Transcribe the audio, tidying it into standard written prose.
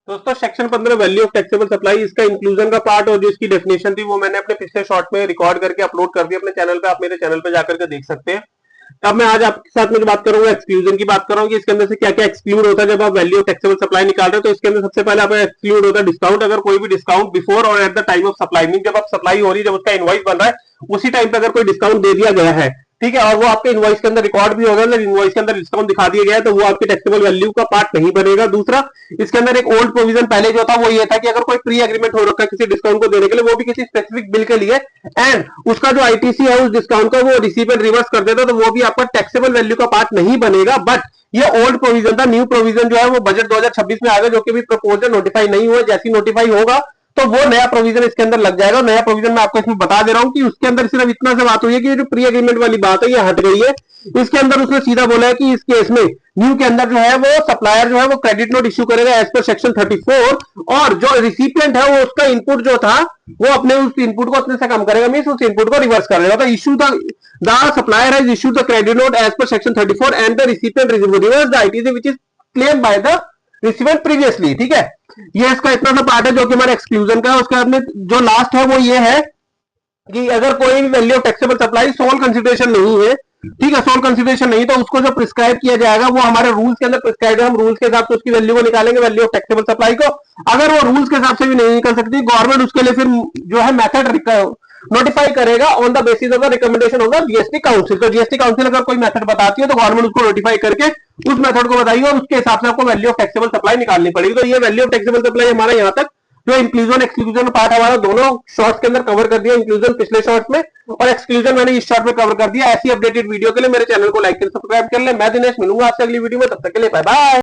दोस्तों section 15 value of taxable supply, इसका inclusion का पार्ट और जो इसकी डेफिनेशन थी वो मैंने अपने पिछले शॉर्ट में रिकॉर्ड करके अपलोड कर दिया अपने चैनल पे। आप मेरे चैनल पे जाकर के देख सकते हैं। अब मैं आज आपके साथ में जो बात करूंगा एक्सक्लूजन की बात करूंगा कि इसके अंदर से क्या क्या एक्सक्लूड होता है जब आप वैल्यू ऑफ टैक्सेबल सप्लाई निकाल रहे हो। तो इसके अंदर सबसे पहले आप एक्सक्लूड होता है डिस्काउंट। अगर कोई भी डिस्काउंट बिफोर और at the time of supply, mean जब आप सप्लाई हो रही है, जब उसका इनवॉइस बन रहा है उसी टाइम पे अगर कोई डिस्काउंट दे दिया गया है, ठीक है, और वो आपके इनवॉइस के अंदर रिकॉर्ड भी होगा, इनवॉइस के अंदर डिस्काउंट दिखा दिया गया है, तो वो आपके टैक्सेबल वैल्यू का पार्ट नहीं बनेगा। दूसरा, इसके अंदर एक ओल्ड प्रोविजन पहले जो था वो ये था कि अगर कोई प्री एग्रीमेंट हो रखा है किसी डिस्काउंट को देने के लिए, वो भी किसी स्पेसिफिक बिल के लिए, एंड उसका जो आईटीसी है उस डिस्काउंट का वो रिसीपेंट रिवर्स कर देता, तो वो भी आपका टैक्सेबल वैल्यू का पार्ट नहीं बनेगा। बट ये ओल्ड प्रोविजन था। न्यू प्रोविजन जो है वो बजट 2026 में आ गया, जो कि भी प्रपोजल नोटिफाई नहीं हुआ। जैसी नोटिफाई होगा तो वो नया प्रोविजन इसके अंदर लग जाएगा। नया प्रोविजन मैं आपको इसमें बता दे रहा हूं कि उसके अंदर सिर्फ इतना से बात हुई है कि जो प्री एग्रीमेंट वाली बात है ये हट गई है। इसके अंदर उसने सीधा बोला है कि इस केस में न्यू के अंदर जो है वो सप्लायर जो है वो क्रेडिट नोट इश्यू करेगा एज पर सेक्शन 34, और जो रिसिपिएंट है वो उसका इनपुट जो था वो अपने उस इनपुट को अपने से कम करेगा, मीन उस इनपुट को रिवर्स कर देगा। तो issue the supplier has issued the credit note as per section 34 and the recipient reverse the ITC which is claimed by the recipient previously. ठीक है, ये इसका इतना सा पार्ट है जो कि हमारे एक्सक्लूजन का है। उसके बाद में जो लास्ट है वो ये है कि अगर कोई value of taxable supply sole consideration नहीं है, ठीक है, सोल कंसिडरेशन नहीं, तो उसको जो प्रिस्क्राइब किया जाएगा वो हमारे रूल्स के अंदर प्रिस्क्राइब है। हम रूल्स के हिसाब से उसकी वैल्यू को निकालेंगे, वैल्यू ऑफ टैक्सेबल सप्लाई को। अगर वो रूल्स के हिसाब से भी नहीं निकल सकती, गवर्नमेंट उसके लिए फिर जो है मेथड नोटिफाई करेगा on the basis of the recommendation of the GST council. तो जीएसटी काउंसिल अगर कोई मेथड बताती है तो गवर्नमेंट उसको नोटिफाई करके उस मेथड को बताइए और उसके हिसाब से आपको वैल्यू ऑफ टैक्सेबल सप्लाई निकालनी पड़ेगी। तो ये वैल्यू ऑफ टैक्सेबल सप्लाई हमारा यहाँ तक जो इंक्लूजन एक्सक्लूजन पार्ट हमारा दोनों शॉर्ट्स के अंदर कवर कर दिया। इंक्लूजन पिछले शॉर्ट्स में और एक्सक्लूजन मैंने इस शॉर्ट में कवर कर दिया। ऐसी अपडेटेड वीडियो के लिए मेरे चैनल को लाइक कर सब्सक्राइब कर ले। मैं दिनेश मिलूंगा आपसे अगली वीडियो में, तब तक के लिए बाय बाय।